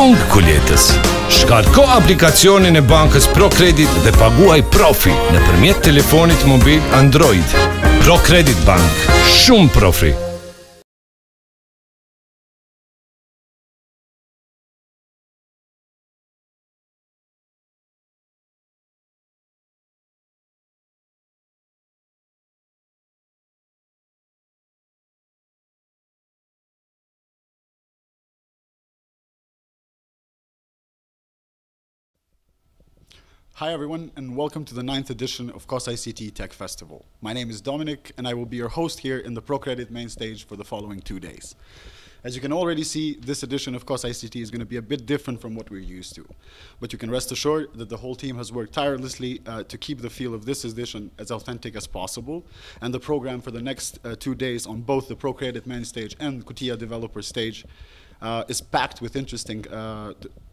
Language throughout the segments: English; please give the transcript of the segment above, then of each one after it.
lung kuljetës. Shkarko aplikacionin e bankës ProCredit dhe paguaj profi nëpërmjet telefonit mobil Android. ProCredit Bank, shumë profi. Hi everyone, and welcome to the 9th edition of KosICT Tech Festival. My name is Dominic, and I will be your host here in the ProCredit main stage for the following 2 days. As you can already see, this edition of KosICT is going to be a bit different from what we're used to. But you can rest assured that the whole team has worked tirelessly to keep the feel of this edition as authentic as possible. And the program for the next 2 days on both the ProCredit main stage and Kutia developer stage is packed with interesting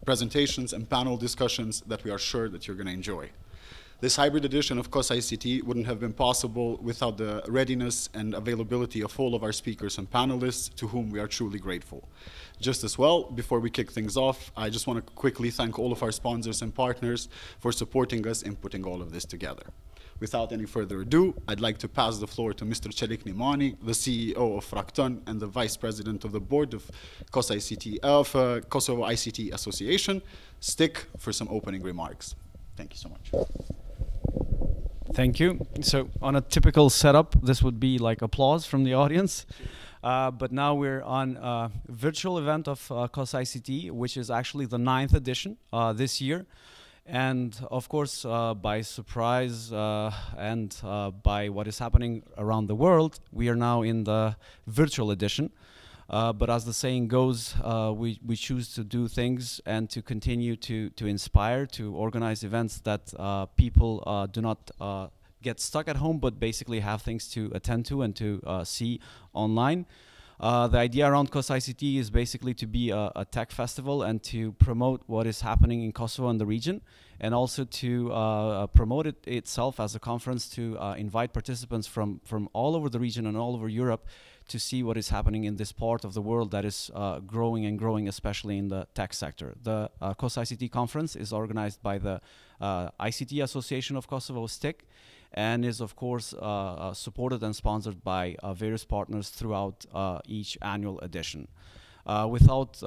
presentations and panel discussions that we are sure that you're going to enjoy. This hybrid edition of KosICT wouldn't have been possible without the readiness and availability of all of our speakers and panelists, to whom we are truly grateful. Just as well, before we kick things off, I just want to quickly thank all of our sponsors and partners for supporting us in putting all of this together. Without any further ado, I'd like to pass the floor to Mr. Çelik Nimani, the CEO of Frakton and the Vice President of the Board of KosICT, Kosovo ICT Association, STIKK, for some opening remarks. Thank you so much. Thank you. So on a typical setup, this would be like applause from the audience. But now we're on a virtual event of KosICT, which is actually the 9th edition this year. And of course, by surprise and by what is happening around the world, we are now in the virtual edition. But as the saying goes, we choose to do things and to continue to inspire, to organize events that people do not get stuck at home, but basically have things to attend to and to see online. The idea around KosICT is basically to be a tech festival and to promote what is happening in Kosovo and the region, and also to promote it itself as a conference, to invite participants from all over the region and all over Europe to see what is happening in this part of the world that is growing and growing, especially in the tech sector. The KosICT conference is organized by the ICT Association of Kosovo, STIKK, and is of course supported and sponsored by various partners throughout each annual edition. Without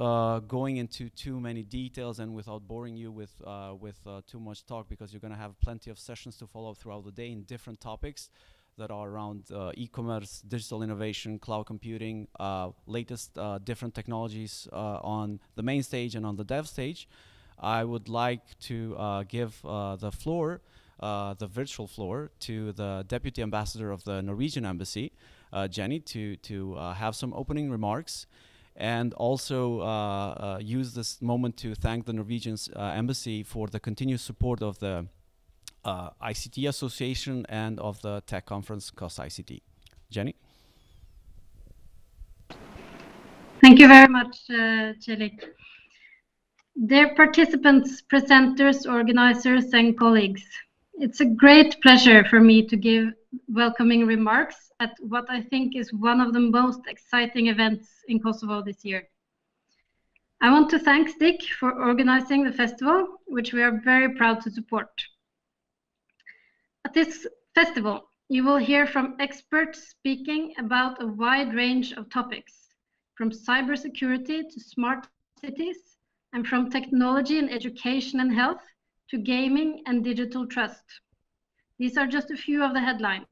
going into too many details and without boring you with too much talk, because you're going to have plenty of sessions to follow throughout the day in different topics that are around e-commerce, digital innovation, cloud computing, latest different technologies on the main stage and on the dev stage. I would like to give the floor, the virtual floor, to the Deputy Ambassador of the Norwegian Embassy, Jenny, to have some opening remarks, and also use this moment to thank the Norwegian Embassy for the continued support of the ICT Association and of the tech conference KosICT. Jenny? Thank you very much, Çelik. Dear participants, presenters, organizers, and colleagues, it's a great pleasure for me to give welcoming remarks at what I think is one of the most exciting events in Kosovo this year. I want to thank STIKK for organizing the festival, which we are very proud to support. At this festival, you will hear from experts speaking about a wide range of topics, from cybersecurity to smart cities, and from technology and education and health to gaming and digital trust. These are just a few of the headlines.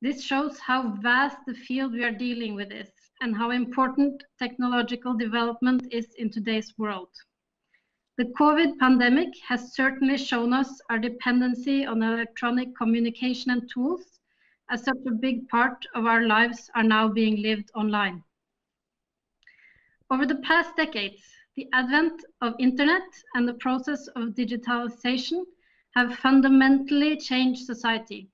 This shows how vast the field we are dealing with is and how important technological development is in today's world. The COVID pandemic has certainly shown us our dependency on electronic communication and tools, as such a big part of our lives are now being lived online. Over the past decades, the advent of internet and the process of digitalization have fundamentally changed society.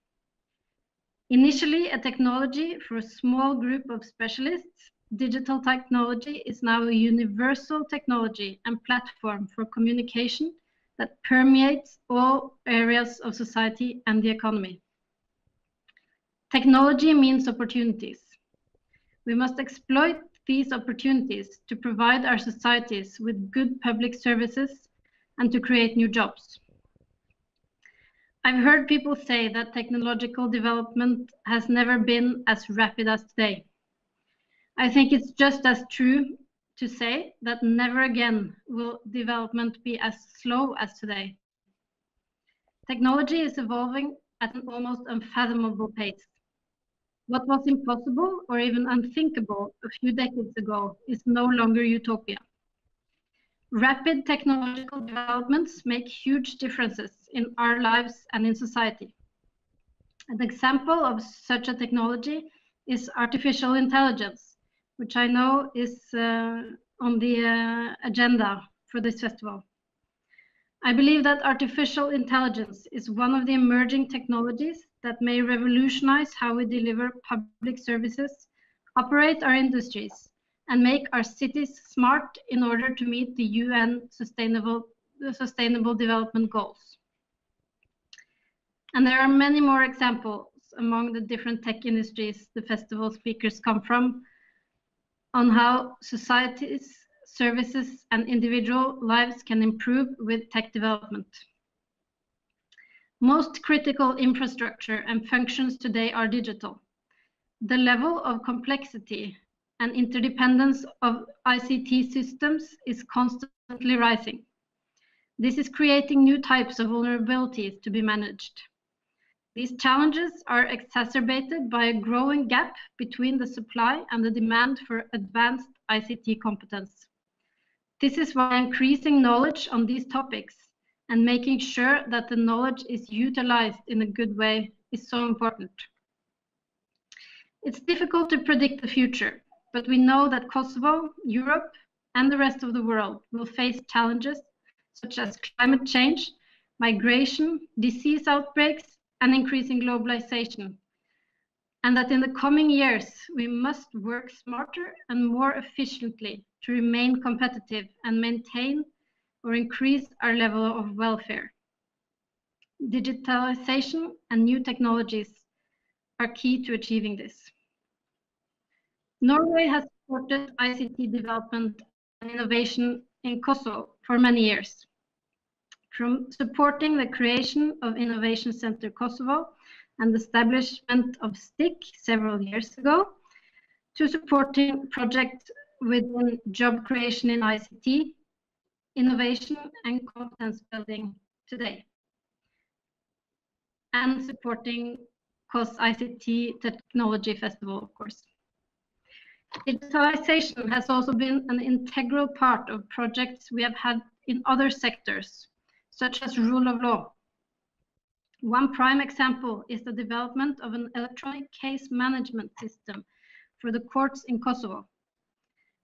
Initially a technology for a small group of specialists, digital technology is now a universal technology and platform for communication that permeates all areas of society and the economy. Technology means opportunities. We must exploit these opportunities to provide our societies with good public services and to create new jobs. I've heard people say that technological development has never been as rapid as today. I think it's just as true to say that never again will development be as slow as today. Technology is evolving at an almost unfathomable pace. What was impossible or even unthinkable a few decades ago is no longer utopia. Rapid technological developments make huge differences in our lives and in society. An example of such a technology is artificial intelligence, which I know is on the agenda for this festival. I believe that artificial intelligence is one of the emerging technologies that may revolutionize how we deliver public services, operate our industries, and make our cities smart in order to meet the UN Sustainable Development Goals. And there are many more examples among the different tech industries the festival speakers come from on how societies, services, and individual lives can improve with tech development. Most critical infrastructure and functions today are digital. The level of complexity and interdependence of ICT systems is constantly rising. This is creating new types of vulnerabilities to be managed. These challenges are exacerbated by a growing gap between the supply and the demand for advanced ICT competence. This is why increasing knowledge on these topics and making sure that the knowledge is utilized in a good way is so important. It's difficult to predict the future, but we know that Kosovo, Europe, and the rest of the world will face challenges such as climate change, migration, disease outbreaks, and increasing globalization. And that in the coming years, we must work smarter and more efficiently to remain competitive and maintain or increase our level of welfare. Digitalization and new technologies are key to achieving this. Norway has supported ICT development and innovation in Kosovo for many years. From supporting the creation of Innovation Center Kosovo and the establishment of STIKK several years ago, to supporting projects within job creation in ICT, innovation and competence building today, and supporting KosICT Technology Festival, of course. Digitalization has also been an integral part of projects we have had in other sectors, such as rule of law. One prime example is the development of an electronic case management system for the courts in Kosovo,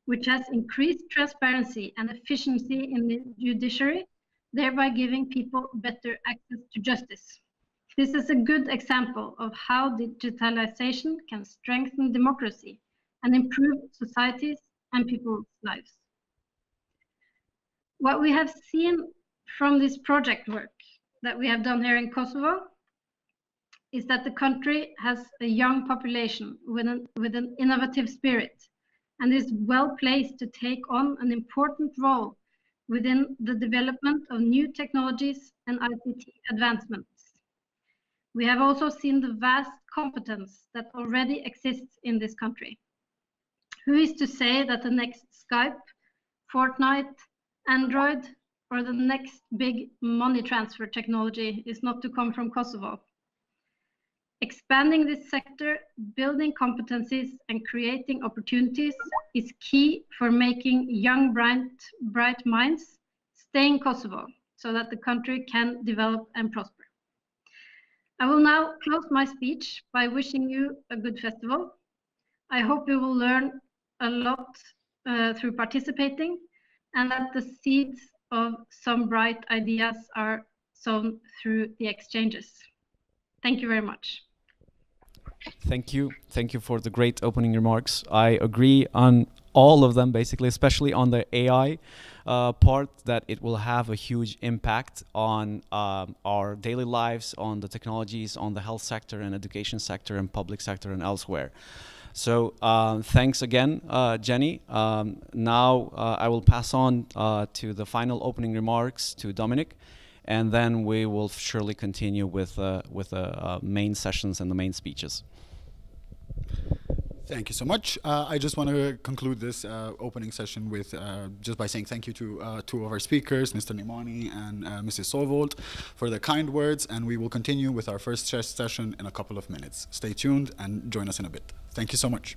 which has increased transparency and efficiency in the judiciary, thereby giving people better access to justice. This is a good example of how digitalization can strengthen democracy and improve societies and people's lives. What we have seen from this project work that we have done here in Kosovo is that the country has a young population with an innovative spirit and is well placed to take on an important role within the development of new technologies and ICT advancements. We have also seen the vast competence that already exists in this country. Who is to say that the next Skype, Fortnite, Android, or the next big money transfer technology is not to come from Kosovo? Expanding this sector, building competencies, and creating opportunities is key for making young, bright minds stay in Kosovo so that the country can develop and prosper. I will now close my speech by wishing you a good festival. I hope you will learn a lot through participating, and that the seeds of some bright ideas are sown through the exchanges. Thank you very much. Thank you. Thank you for the great opening remarks. I agree on all of them, basically, especially on the AI part, that it will have a huge impact on our daily lives, on the technologies, on the health sector and education sector and public sector and elsewhere. So thanks again, Jenny. Now I will pass on to the final opening remarks to Dominic, and then we will surely continue with the main sessions and the main speeches. Thank you so much. I just want to conclude this opening session with just by saying thank you to two of our speakers, Mr. Nimani and Mrs. Sørvold, for the kind words, and we will continue with our first session in a couple of minutes. Stay tuned and join us in a bit. Thank you so much.